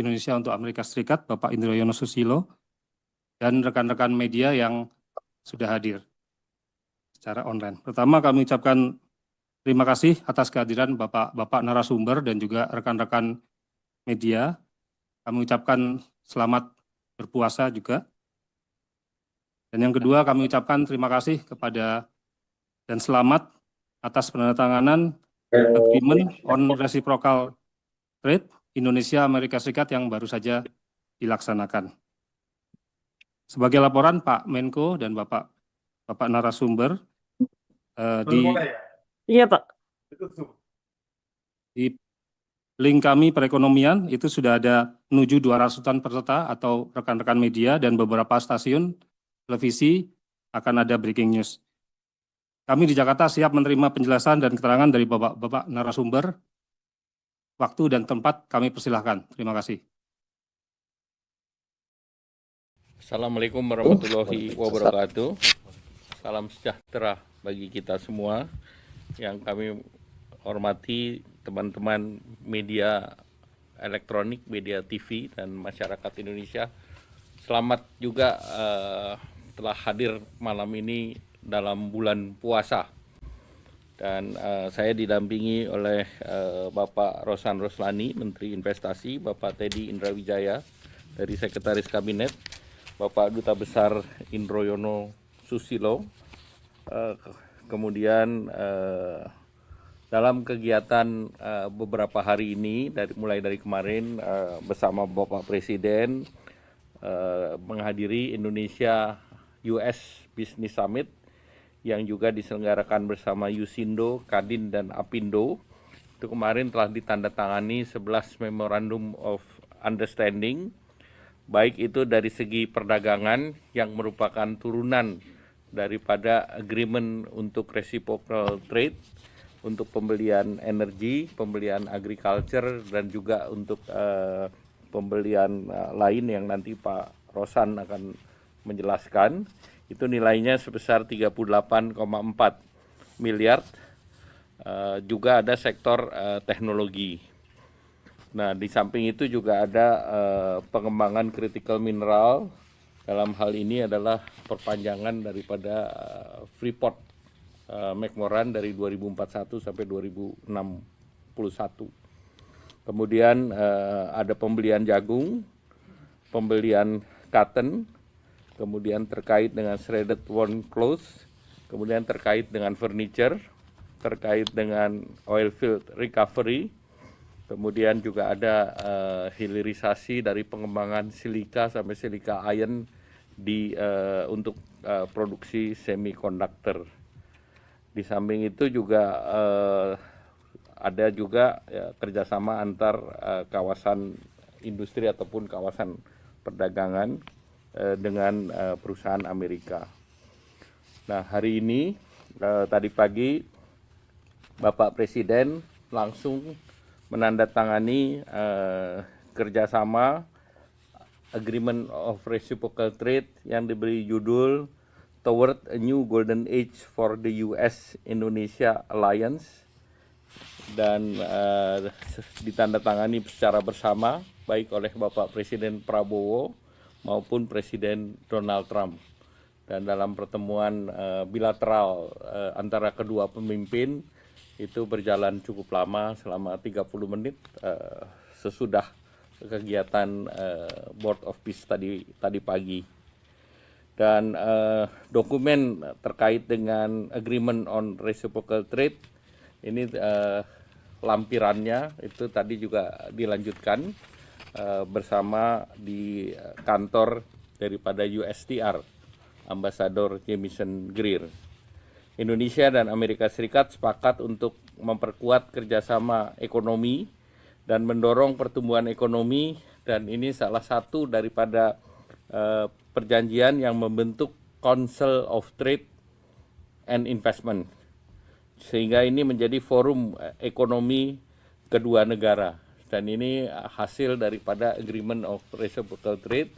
Indonesia untuk Amerika Serikat, Bapak Indroyono Susilo, dan rekan-rekan media yang sudah hadir secara online. Pertama, kami ucapkan terima kasih atas kehadiran Bapak narasumber dan juga rekan-rekan media. Kami ucapkan selamat berpuasa juga. Dan yang kedua, kami ucapkan terima kasih kepada dan selamat atas penandatanganan Agreement on Reciprocal Trade Indonesia Amerika Serikat yang baru saja dilaksanakan. Sebagai laporan Pak Menko dan Bapak narasumber Iya, Pak. di link kami perekonomian itu sudah ada menuju 200-an peserta atau rekan-rekan media dan beberapa stasiun televisi akan ada breaking news. Kami di Jakarta siap menerima penjelasan dan keterangan dari Bapak narasumber. Waktu dan tempat kami persilahkan. Terima kasih. Assalamualaikum warahmatullahi wabarakatuh. Salam sejahtera bagi kita semua yang kami hormati teman-teman media elektronik, media TV, dan masyarakat Indonesia. Selamat juga telah hadir malam ini dalam bulan puasa. Dan saya didampingi oleh Bapak Rosan Roslani, Menteri Investasi, Bapak Teddy Indrawijaya dari Sekretaris Kabinet, Bapak Duta Besar Indroyono Susilo, kemudian dalam kegiatan beberapa hari ini, mulai dari kemarin bersama Bapak Presiden menghadiri Indonesia US Business Summit yang juga diselenggarakan bersama Yusindo, Kadin, dan Apindo. Itu kemarin telah ditandatangani 11 Memorandum of Understanding, baik itu dari segi perdagangan yang merupakan turunan daripada agreement untuk reciprocal trade, untuk pembelian energi, pembelian agriculture, dan juga untuk pembelian lain yang nanti Pak Rosan akan menjelaskan. Itu nilainya sebesar 38,4 miliar. Juga ada sektor teknologi. Nah, di samping itu juga ada pengembangan critical mineral. Dalam hal ini adalah perpanjangan daripada Freeport McMoran dari 2041 sampai 2061. Kemudian ada pembelian jagung, pembelian cotton, kemudian terkait dengan shredded worn clothes, kemudian terkait dengan furniture, terkait dengan oil field recovery, kemudian juga ada hilirisasi dari pengembangan silika sampai silika iron untuk produksi semiconductor. Di samping itu juga ada juga kerjasama antar kawasan industri ataupun kawasan perdagangan dengan perusahaan Amerika. Nah, hari ini tadi pagi Bapak Presiden langsung menandatangani kerjasama Agreement of Reciprocal Trade yang diberi judul Toward a New Golden Age for the US-Indonesia Alliance, dan ditandatangani secara bersama baik oleh Bapak Presiden Prabowo maupun Presiden Donald Trump. Dan dalam pertemuan bilateral antara kedua pemimpin itu berjalan cukup lama, selama 30 menit sesudah kegiatan Board of Peace tadi pagi. Dan dokumen terkait dengan Agreement on Reciprocal Trade ini lampirannya itu tadi juga dilanjutkan bersama di kantor daripada USTR, Ambasador Jamieson Greer. Indonesia dan Amerika Serikat sepakat untuk memperkuat kerjasama ekonomi dan mendorong pertumbuhan ekonomi, dan ini salah satu daripada perjanjian yang membentuk Council of Trade and Investment, sehingga ini menjadi forum ekonomi kedua negara. Dan ini hasil daripada Agreement of Reciprocal Trade,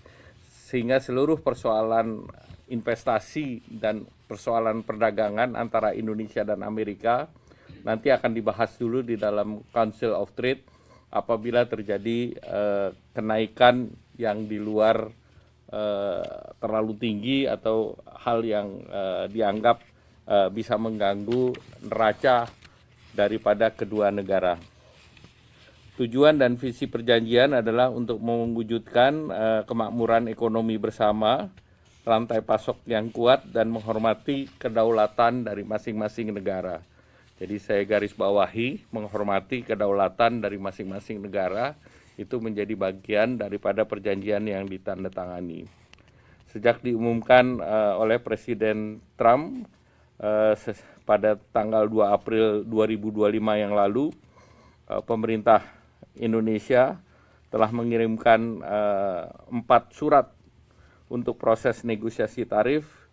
sehingga seluruh persoalan investasi dan persoalan perdagangan antara Indonesia dan Amerika nanti akan dibahas dulu di dalam Council of Trade apabila terjadi kenaikan yang di luar terlalu tinggi atau hal yang dianggap bisa mengganggu neraca daripada kedua negara. Tujuan dan visi perjanjian adalah untuk mewujudkan kemakmuran ekonomi bersama, rantai pasok yang kuat, dan menghormati kedaulatan dari masing-masing negara. Jadi saya garis bawahi, menghormati kedaulatan dari masing-masing negara itu menjadi bagian daripada perjanjian yang ditandatangani. Sejak diumumkan oleh Presiden Trump pada tanggal 2 April 2025 yang lalu, pemerintah Indonesia telah mengirimkan 4 surat untuk proses negosiasi tarif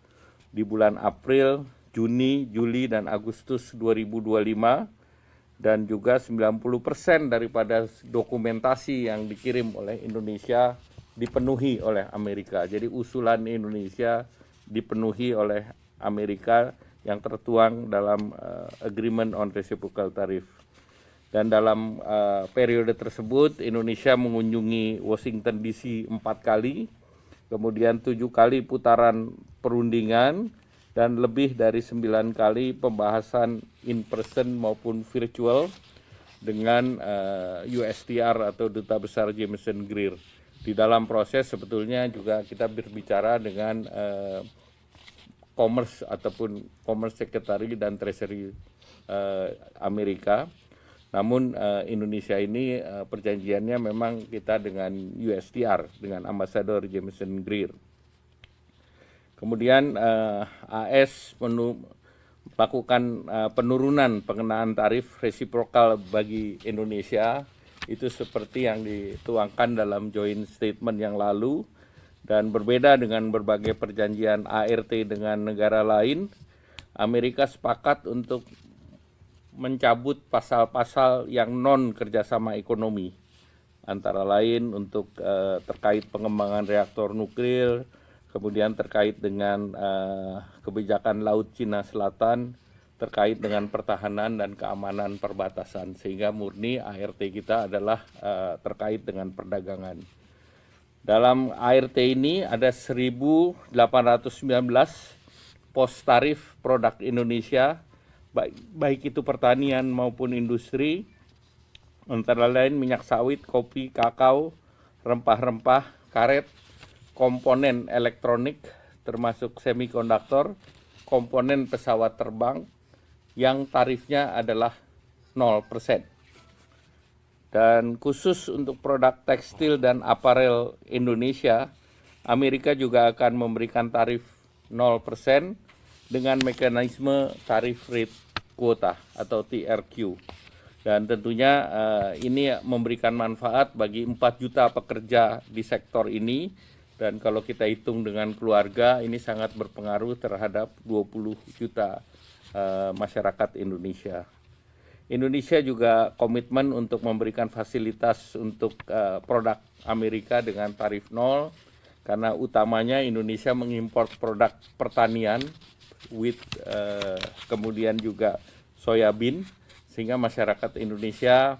di bulan April, Juni, Juli, dan Agustus 2025, dan juga 90% daripada dokumentasi yang dikirim oleh Indonesia dipenuhi oleh Amerika. Jadi usulan Indonesia dipenuhi oleh Amerika yang tertuang dalam Agreement on Reciprocal Tariff. Dan dalam periode tersebut Indonesia mengunjungi Washington DC 4 kali, kemudian 7 kali putaran perundingan, dan lebih dari 9 kali pembahasan in person maupun virtual dengan USTR atau Duta Besar Jameson Greer. Di dalam proses sebetulnya juga kita berbicara dengan Commerce ataupun Commerce Secretary dan Treasury Amerika. Namun Indonesia ini perjanjiannya memang kita dengan USTR, dengan Ambassador Jameson Greer. Kemudian AS melakukan penurunan pengenaan tarif resiprokal bagi Indonesia, itu seperti yang dituangkan dalam joint statement yang lalu, dan berbeda dengan berbagai perjanjian ART dengan negara lain, Amerika sepakat untuk mencabut pasal-pasal yang non kerjasama ekonomi, antara lain untuk terkait pengembangan reaktor nuklir, kemudian terkait dengan kebijakan Laut Cina Selatan, terkait dengan pertahanan dan keamanan perbatasan, sehingga murni ART kita adalah terkait dengan perdagangan. Dalam ART ini ada 1.819 pos tarif produk Indonesia, baik itu pertanian maupun industri, antara lain minyak sawit, kopi, kakao, rempah-rempah, karet, komponen elektronik termasuk semikonduktor, komponen pesawat terbang yang tarifnya adalah 0%. Dan khusus untuk produk tekstil dan aparel Indonesia, Amerika juga akan memberikan tarif 0% dengan mekanisme tarif rate quota atau TRQ. Dan tentunya ini memberikan manfaat bagi 4 juta pekerja di sektor ini, dan kalau kita hitung dengan keluarga ini sangat berpengaruh terhadap 20 juta masyarakat Indonesia. Indonesia juga komitmen untuk memberikan fasilitas untuk produk Amerika dengan tarif 0, karena utamanya Indonesia mengimpor produk pertanian, wheat, kemudian juga soybean, sehingga masyarakat Indonesia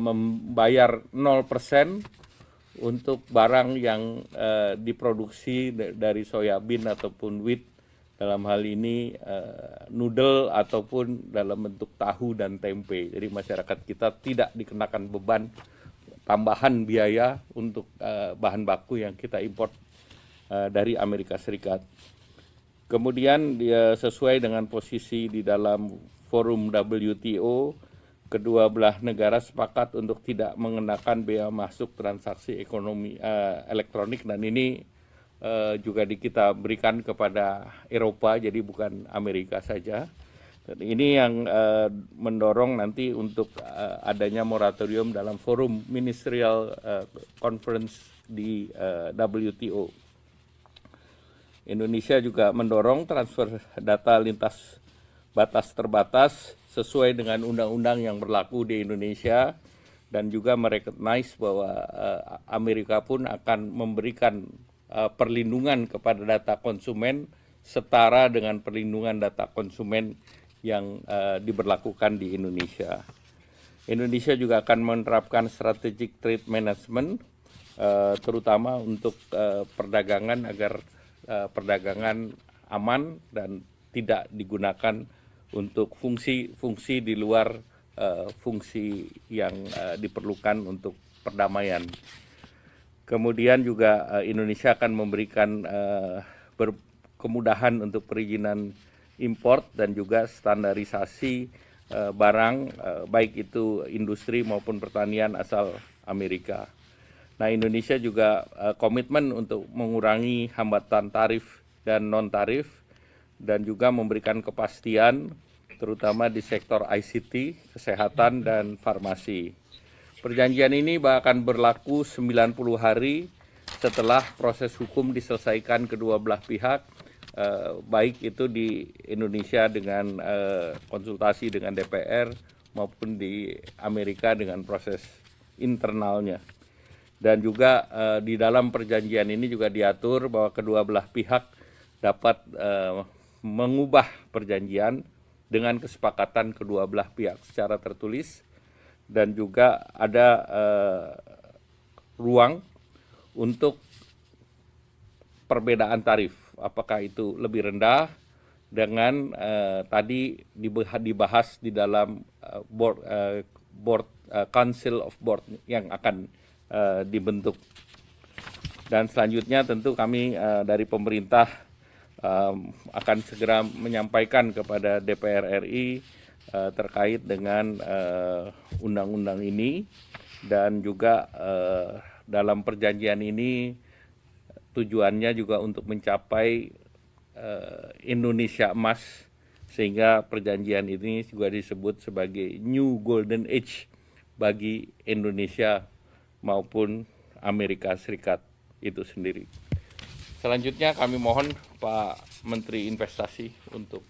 membayar 0% untuk barang yang diproduksi dari soybean ataupun wheat, dalam hal ini noodle ataupun dalam bentuk tahu dan tempe. Jadi masyarakat kita tidak dikenakan beban tambahan biaya untuk bahan baku yang kita import dari Amerika Serikat. Kemudian dia sesuai dengan posisi di dalam forum WTO, kedua belah negara sepakat untuk tidak mengenakan bea masuk transaksi ekonomi elektronik, dan ini juga kita berikan kepada Eropa, jadi bukan Amerika saja. Dan ini yang mendorong nanti untuk adanya moratorium dalam forum ministerial conference di WTO. Indonesia juga mendorong transfer data lintas batas terbatas sesuai dengan undang-undang yang berlaku di Indonesia, dan juga merecognize bahwa Amerika pun akan memberikan perlindungan kepada data konsumen setara dengan perlindungan data konsumen yang diberlakukan di Indonesia. Indonesia juga akan menerapkan strategic trade management, terutama untuk perdagangan agar perdagangan aman dan tidak digunakan untuk fungsi-fungsi di luar fungsi yang diperlukan untuk perdamaian. Kemudian juga Indonesia akan memberikan kemudahan untuk perizinan import dan juga standarisasi barang baik itu industri maupun pertanian asal Amerika. Nah, Indonesia juga komitmen untuk mengurangi hambatan tarif dan non-tarif dan juga memberikan kepastian terutama di sektor ICT, kesehatan, dan farmasi. Perjanjian ini akan berlaku 90 hari setelah proses hukum diselesaikan kedua belah pihak, baik itu di Indonesia dengan konsultasi dengan DPR maupun di Amerika dengan proses internalnya. Dan juga di dalam perjanjian ini juga diatur bahwa kedua belah pihak dapat mengubah perjanjian dengan kesepakatan kedua belah pihak secara tertulis, dan juga ada ruang untuk perbedaan tarif, apakah itu lebih rendah dengan tadi dibahas di dalam Council of Board yang akan dibentuk. Dan selanjutnya tentu kami dari pemerintah akan segera menyampaikan kepada DPR RI terkait dengan undang-undang ini, dan juga dalam perjanjian ini tujuannya juga untuk mencapai Indonesia Emas, sehingga perjanjian ini juga disebut sebagai New Golden Age bagi Indonesia maupun Amerika Serikat itu sendiri. Selanjutnya kami mohon Pak Menteri Investasi untuk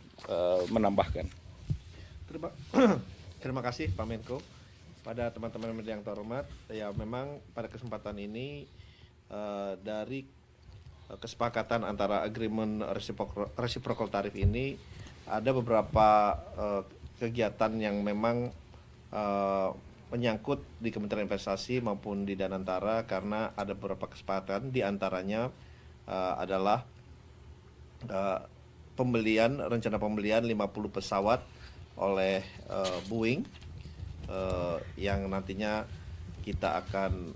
menambahkan. Terima kasih Pak Menko. Pada teman-teman media yang terhormat, ya memang pada kesempatan ini dari kesepakatan antara agreement reciprocal tarif ini ada beberapa kegiatan yang memang menyangkut di Kementerian Investasi maupun di Danantara, karena ada beberapa kesepakatan, di antaranya adalah rencana pembelian 50 pesawat oleh Boeing yang nantinya kita akan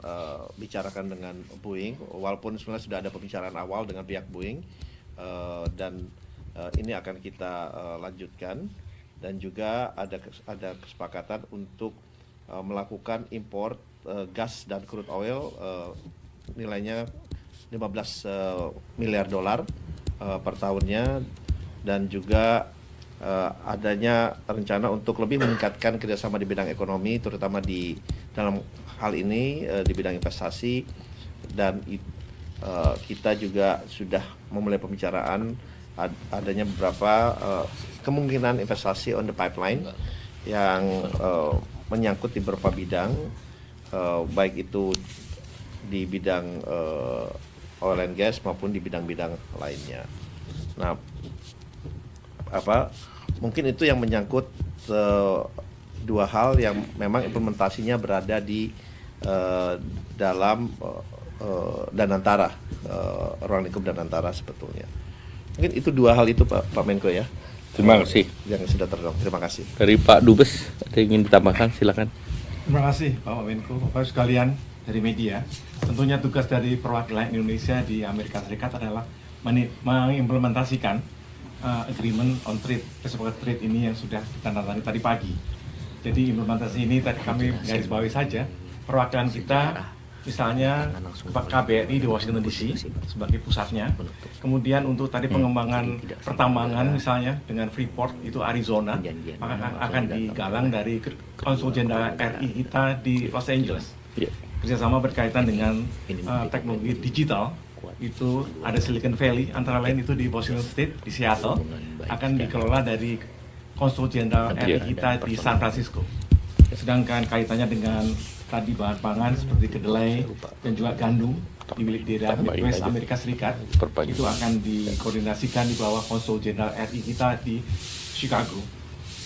bicarakan dengan Boeing, walaupun sebenarnya sudah ada pembicaraan awal dengan pihak Boeing, dan ini akan kita lanjutkan. Dan juga ada kesepakatan untuk melakukan impor gas dan crude oil nilainya 15 miliar dolar per tahunnya, dan juga adanya rencana untuk lebih meningkatkan kerjasama di bidang ekonomi, terutama di dalam hal ini di bidang investasi. Dan kita juga sudah memulai pembicaraan adanya beberapa kemungkinan investasi on the pipeline yang menyangkut di beberapa bidang, baik itu di bidang oil and gas maupun di bidang-bidang lainnya. Nah, mungkin itu yang menyangkut dua hal yang memang implementasinya berada di dalam Danantara, ruang lingkup Danantara sebetulnya. Mungkin itu dua hal itu Pak Menko ya. Terima kasih. Yang sudah terjawab. Terima kasih. Dari Pak Dubes, ada yang ingin ditambahkan, silakan. Terima kasih Pak Menko, Bapak sekalian dari media. Tentunya tugas dari perwakilan Indonesia di Amerika Serikat adalah mengimplementasikan agreement on trade, kesepakatan trade ini yang sudah ditandatangani tadi pagi. Jadi implementasi ini tadi kami garis bawahi saja. Perwakilan kita misalnya KBRI di Washington DC sebagai pusatnya. Kemudian untuk tadi pengembangan pertambangan misalnya dengan Freeport itu Arizona, maka akan digalang dari Konsul Jenderal RI kita di Los Angeles. Kerjasama berkaitan dengan teknologi digital, itu ada Silicon Valley, antara lain itu di Washington State, di Seattle, akan dikelola dari Konsul Jenderal RI kita di San Francisco. Sedangkan kaitannya dengan tadi bahan pangan seperti kedelai dan juga gandum di wilayah daerah Midwest Amerika Serikat, itu akan dikoordinasikan di bawah Konsul Jenderal RI kita di Chicago.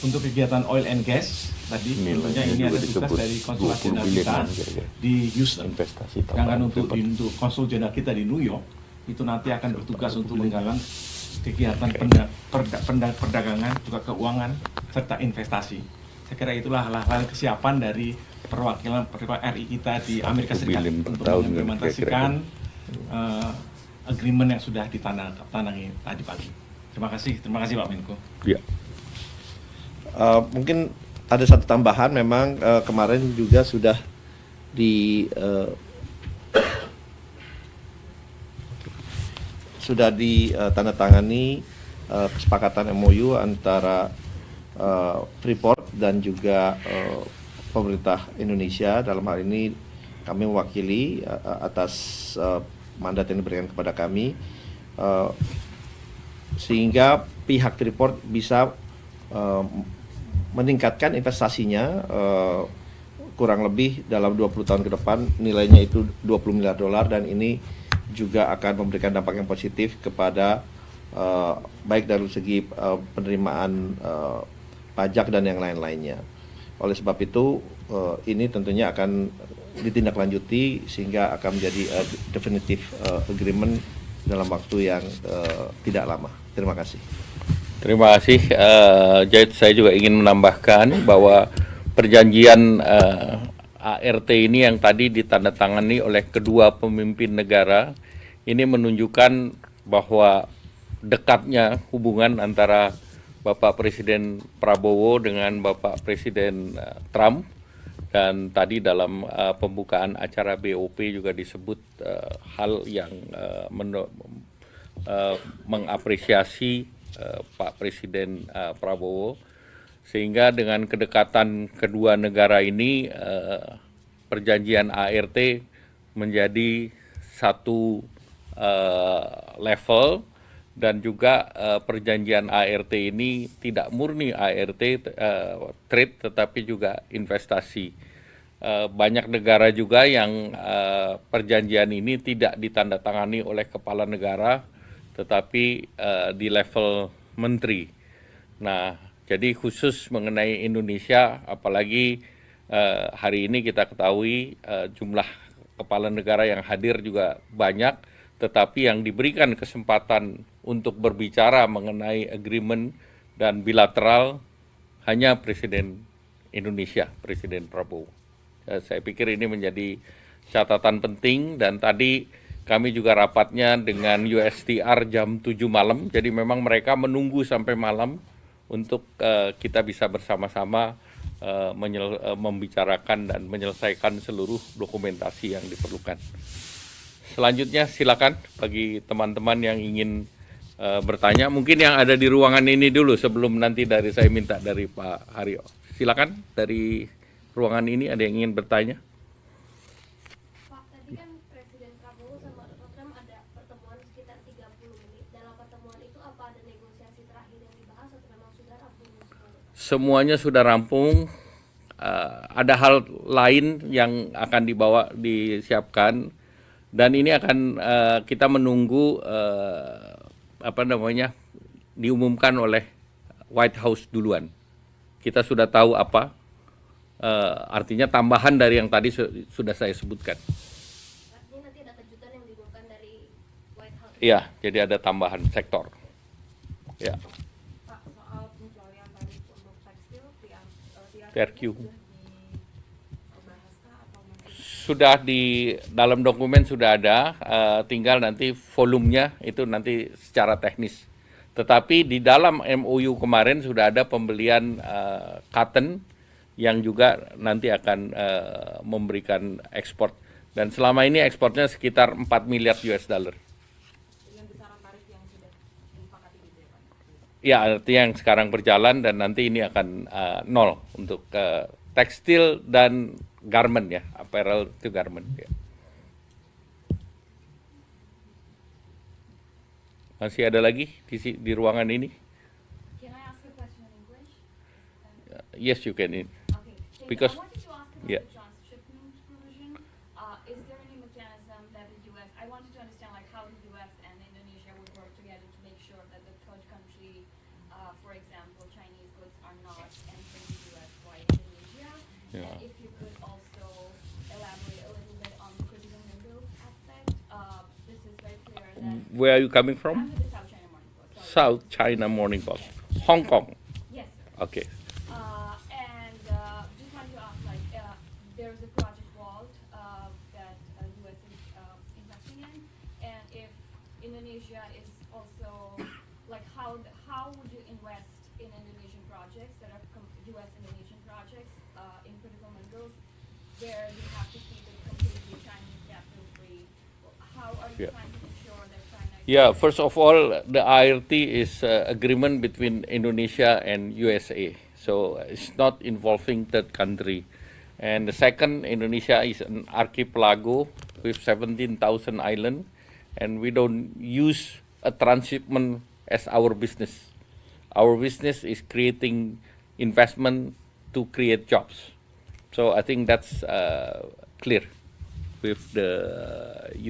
untuk kegiatan oil and gas tadi tentunya ini ada tugas dari konsulat jenderal kita di Houston. Sedangkan untuk konsul jenderal kita di New York itu nanti akan bertugas untuk menggalang kegiatan perdagangan, juga keuangan serta investasi. Saya kira itulah hal-hal kesiapan dari perwakilan RI kita di Amerika Serikat untuk mengimplementasikan agreement yang sudah ditandatangani tadi pagi. Terima kasih Pak Menko. Ya. Mungkin ada satu tambahan, memang kemarin juga sudah ditandatangani kesepakatan MOU antara Freeport dan juga pemerintah Indonesia. Dalam hal ini kami mewakili atas mandat yang diberikan kepada kami, sehingga pihak Freeport bisa meningkatkan investasinya kurang lebih dalam 20 tahun ke depan, nilainya itu $20 miliar, dan ini juga akan memberikan dampak yang positif kepada baik dari segi penerimaan pajak dan yang lain-lainnya. Oleh sebab itu ini tentunya akan ditindaklanjuti sehingga akan menjadi definitive agreement dalam waktu yang tidak lama. Terima kasih. Terima kasih, Jait. Saya juga ingin menambahkan bahwa perjanjian ART ini yang tadi ditandatangani oleh kedua pemimpin negara ini menunjukkan bahwa dekatnya hubungan antara Bapak Presiden Prabowo dengan Bapak Presiden Trump. Dan tadi dalam pembukaan acara BOP juga disebut hal yang mengapresiasi Pak Presiden Prabowo, sehingga dengan kedekatan kedua negara ini perjanjian ART menjadi satu level, dan juga perjanjian ART ini tidak murni ART trade tetapi juga investasi. Banyak negara juga yang perjanjian ini tidak ditandatangani oleh kepala negara tetapi di level menteri. Nah, jadi khusus mengenai Indonesia, apalagi hari ini kita ketahui jumlah kepala negara yang hadir juga banyak, tetapi yang diberikan kesempatan untuk berbicara mengenai agreement dan bilateral hanya Presiden Indonesia, Presiden Prabowo. Saya pikir ini menjadi catatan penting, dan tadi kami juga rapatnya dengan USTR jam 7 malam, jadi memang mereka menunggu sampai malam untuk kita bisa bersama-sama membicarakan dan menyelesaikan seluruh dokumentasi yang diperlukan. Selanjutnya silakan bagi teman-teman yang ingin bertanya, mungkin yang ada di ruangan ini dulu sebelum nanti dari saya minta dari Pak Haryo. Silakan dari ruangan ini ada yang ingin bertanya. Pak, tadi kan Presiden Prabowo sama Trump ada pertemuan sekitar 30 menit. Dalam pertemuan itu apa ada negosiasi terakhir yang dibahas atau memang sudah rampung? Semuanya sudah rampung. Ada hal lain yang akan disiapkan, dan ini akan kita menunggu diumumkan oleh White House duluan. Kita sudah tahu apa, artinya tambahan dari yang tadi sudah saya sebutkan. Artinya nanti ada kejutan yang diumumkan dari White House? Iya, jadi ada tambahan sektor. Ya. Pak, soal pencarian tadi untuk tekstil, PRQ. Sudah Sudah di dalam dokumen sudah ada, tinggal nanti volumenya itu nanti secara teknis. Tetapi di dalam MOU kemarin sudah ada pembelian cotton yang juga nanti akan memberikan ekspor. Dan selama ini ekspornya sekitar 4 miliar US dollar. dengan besaran tarif yang sudah disepakati gitu ya Pak? Ya, artinya yang sekarang berjalan, dan nanti ini akan nol untuk tekstil dan garment ya, apparel to garment ya. Masih ada lagi di ruangan ini? Can I ask a question in English? Yes, you can. Okay. Thank Because- you. I wanted to ask about yeah. the transshipment provision. Is there any mechanism that the U.S. I wanted to understand like how the U.S. and Indonesia would work together to make sure that the third country, for example, Chinese goods are not Yeah. And if you could also elaborate a little bit on the critical minerals aspect. This is very clear that Where are you coming I'm from? with the South China Morning Post. Sorry. South China Morning Post, Hong Kong. Yes, sir. Okay. And just wanted to ask, like, there's a project Vault that U.S. is investing in, and if Indonesia is also, like, how would you invest in Indonesian projects that are U.S. Indonesian projects in critical minerals, where you have to keep it completely Chinese capital free? How are you Yeah. trying to ensure that China? Yeah, first of all, the IRT is agreement between Indonesia and USA. So it's not involving third country. And the second, Indonesia is an archipelago with 17,000 islands, and we don't use a transshipment as our business. Our business is creating investment to create jobs. So I think that's clear with the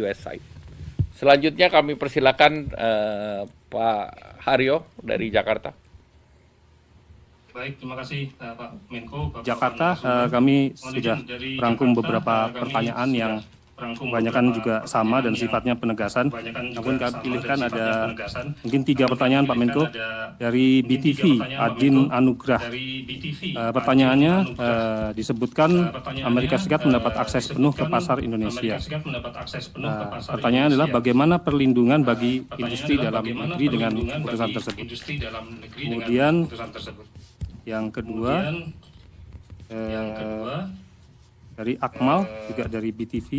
US side. Selanjutnya kami persilakan Pak Haryo dari Jakarta. Baik, terima kasih Pak Menko. Bapak Jakarta, narasumber. kami Mohon sudah izin dari merangkum Jakarta, beberapa kami pertanyaan sudah yang merangkum kebanyakan beberapa juga sama pertanyaan dan yang sifatnya penegasan. kebanyakan juga Namun kami sama pilihkan dan ada sifatnya penegasan. mungkin 3 Namun pertanyaan kami Pak Menko pilihkan ada dari mungkin 3 BTV, pertanyaan, Pak Adin Menko. Anugrah. Dari BTV, Pertanyaannya Adin Anugrah. disebutkan Pertanyaannya, Amerika Serikat mendapat akses penuh ke disebutkan pasar Indonesia. Amerika Serikat mendapat akses penuh ke pasar Pertanyaannya adalah Indonesia. bagaimana perlindungan bagi Pertanyaannya industri adalah dalam bagaimana negeri dengan perlindungan keputusan bagi tersebut. industri dalam negeri Kemudian, dengan keputusan tersebut. Yang kedua, Kemudian, yang kedua dari Akmal, juga dari BTV.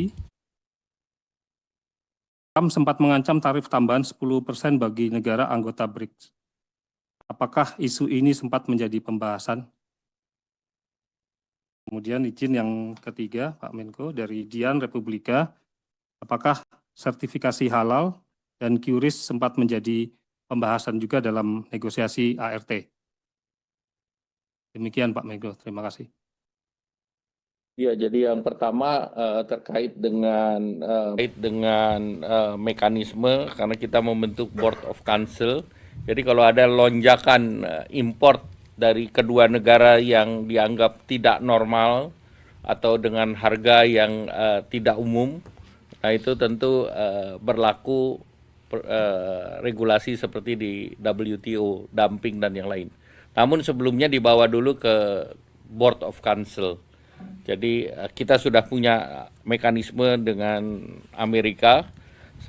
Trump sempat mengancam tarif tambahan 10% bagi negara anggota BRICS. Apakah isu ini sempat menjadi pembahasan? Kemudian izin yang ketiga, Pak Menko, dari Dian Republika. Apakah sertifikasi halal dan QRIS sempat menjadi pembahasan juga dalam negosiasi ART? Demikian Pak Menko, terima kasih. Ya, jadi yang pertama terkait dengan mekanisme, karena kita membentuk Board of Council. Jadi kalau ada lonjakan import dari kedua negara yang dianggap tidak normal atau dengan harga yang tidak umum, nah itu tentu berlaku regulasi seperti di WTO, dumping dan yang lain. Namun sebelumnya dibawa dulu ke Board of Council. Jadi kita sudah punya mekanisme dengan Amerika,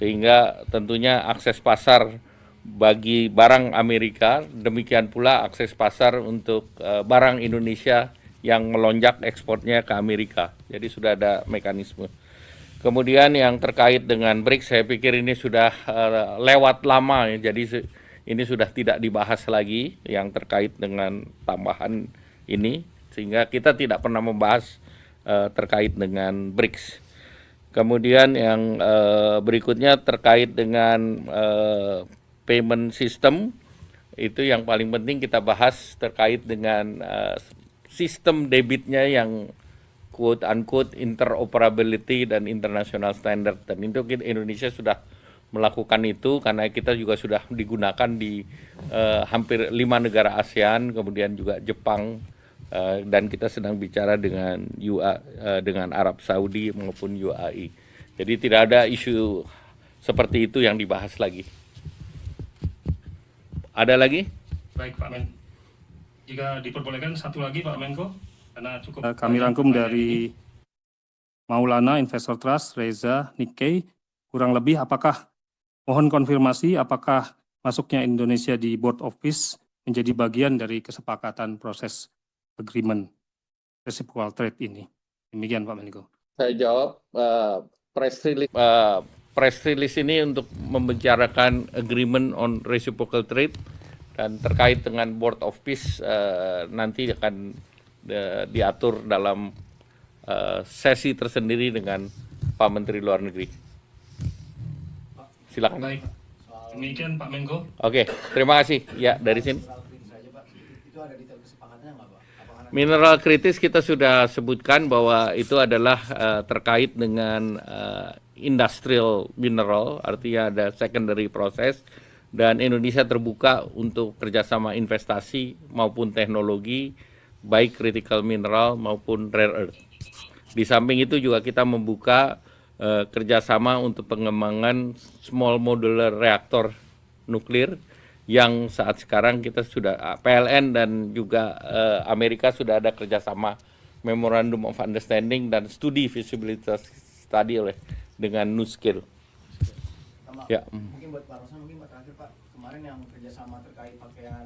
sehingga tentunya akses pasar bagi barang Amerika, demikian pula akses pasar untuk barang Indonesia yang melonjak ekspornya ke Amerika. Jadi sudah ada mekanisme. Kemudian yang terkait dengan BRICS, saya pikir ini sudah lewat lama, ya. Jadi ini sudah tidak dibahas lagi yang terkait dengan tambahan ini, sehingga kita tidak pernah membahas terkait dengan BRICS. Kemudian yang berikutnya terkait dengan payment system, itu yang paling penting kita bahas terkait dengan sistem debitnya yang quote unquote interoperability dan international standard, dan itu Indonesia sudah melakukan itu karena kita juga sudah digunakan di hampir 5 negara ASEAN, kemudian juga Jepang, dan kita sedang bicara dengan dengan Arab Saudi maupun UAE. Jadi tidak ada isu seperti itu yang dibahas lagi. Ada lagi? baik Pak Men. Jika diperbolehkan satu lagi Pak Menko, karena cukup Kami banyak rangkum pertanyaan dari Maulana Investor Trust, Reza, Nikkei. Kurang lebih mohon konfirmasi apakah masuknya Indonesia di Board of Peace menjadi bagian dari kesepakatan proses agreement reciprocal trade ini. Demikian Pak Menko. Saya jawab, press release ini untuk membicarakan agreement on reciprocal trade, dan terkait dengan Board of Peace nanti akan diatur dalam sesi tersendiri dengan Pak Menteri Luar Negeri. Silakan. Baik. Demikian Pak Menko. Oke, terima kasih. Ya, dari sini. Mineral kritis kita sudah sebutkan bahwa itu adalah terkait dengan industrial mineral, artinya ada secondary process, dan Indonesia terbuka untuk kerjasama investasi maupun teknologi baik critical mineral maupun rare earth. Di samping itu juga kita membuka kerjasama untuk pengembangan small modular reaktor nuklir yang saat sekarang kita sudah PLN dan juga Amerika sudah ada kerjasama Memorandum of Understanding dan studi visibilitas study oleh dengan NuScale. Ya. Mungkin buat Pak Rosman, mungkin Pak terakhir Pak, kemarin yang kerjasama terkait pakaian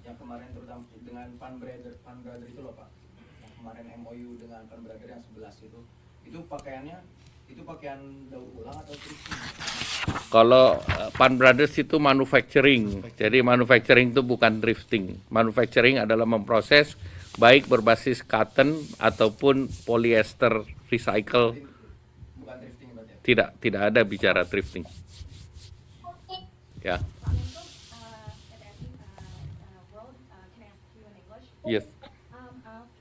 yang kemarin terutama dengan Pan Brother itu loh Pak, yang kemarin MOU dengan Pan Brother yang 11 itu pakaiannya itu pakaian daur ulang atau thrifting? Kalau Pan Brothers itu manufacturing, jadi manufacturing itu bukan thrifting. Manufacturing adalah memproses baik berbasis cotton ataupun polyester recycle. Bukan thrifting berarti ya? Tidak ada bicara thrifting. Ya. Pak Menko, FFI, World, can I ask you in English? Yes.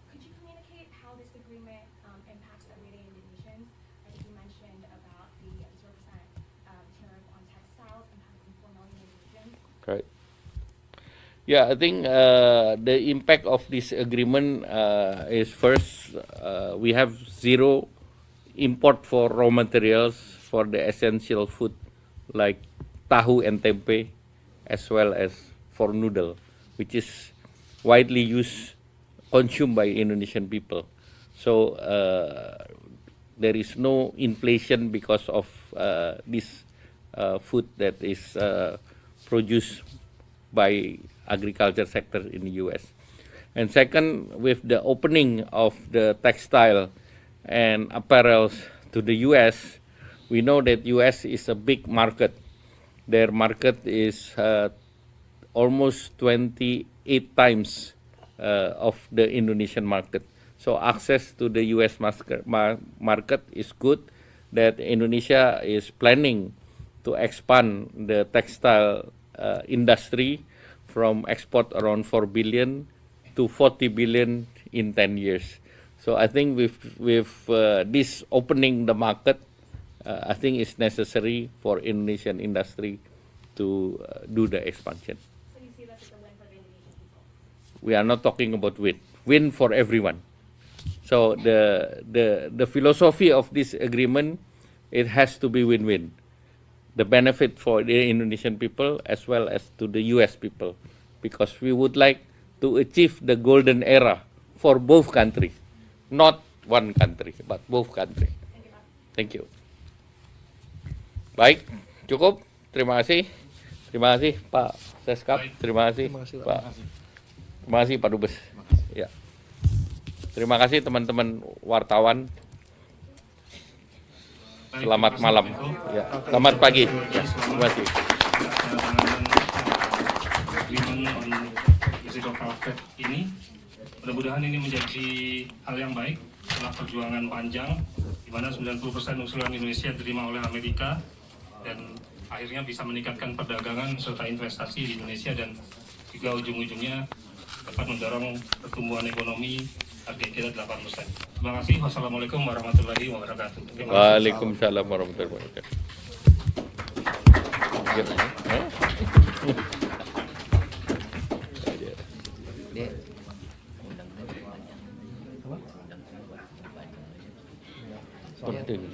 Could you communicate how this agreement impacts everyday Indonesians? I think you mentioned about the 0% tariff on textiles impacting 4 million Indonesians. Right. Yeah, I think the impact of this agreement is first, we have zero import for raw materials for the essential food like tahu and tempe, as well as for noodle, which is widely used, consumed by Indonesian people. So there is no inflation because of this food that is produced by agriculture sector in the US. And second, with the opening of the textile and apparels to the US, we know that US is a big market. Their market is almost 28 times of the Indonesian market. So access to the US market is good. That Indonesia is planning to expand the textile industry from export around 4 billion to 40 billion in 10 years. So I think with this opening the market, I think it's necessary for Indonesian industry to do the expansion. So you see that as a win for the Indonesian people? We are not talking about win for everyone. So the philosophy of this agreement, it has to be win-win. The benefit for the Indonesian people as well as to the US people, because we would like to achieve the golden era for both countries, not one country, but both countries. Thank you. Baik, cukup. Terima kasih. Terima kasih Pak Seskap. Terima kasih Pak. Terima kasih Pak Dubes. Ya. Terima kasih teman-teman wartawan. Selamat malam. Ya. Selamat pagi. Ya. Terima kasih. Ini mudah-mudahan ini menjadi hal yang baik setelah perjuangan panjang di mana 90% usulan Indonesia diterima oleh Amerika dan akhirnya bisa meningkatkan perdagangan serta investasi di Indonesia dan juga ujung-ujungnya dapat mendorong pertumbuhan ekonomi target kita 8%. Terima kasih. Wassalamualaikum warahmatullahi wabarakatuh. Waalaikumsalam warahmatullahi wabarakatuh. Penting.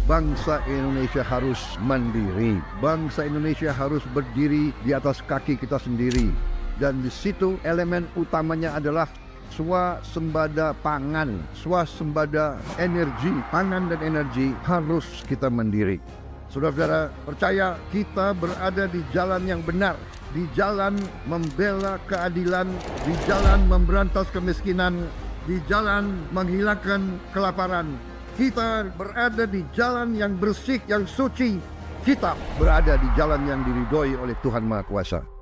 bangsa Indonesia harus mandiri. Bangsa Indonesia harus berdiri di atas kaki kita sendiri. Dan di situ elemen utamanya adalah swasembada pangan, swasembada energi, pangan dan energi harus kita mandiri. Saudara-saudara, percaya kita berada di jalan yang benar, di jalan membela keadilan, di jalan memberantas kemiskinan, di jalan menghilangkan kelaparan. Kita berada di jalan yang bersih, yang suci. Kita berada di jalan yang diridhoi oleh Tuhan Maha Kuasa.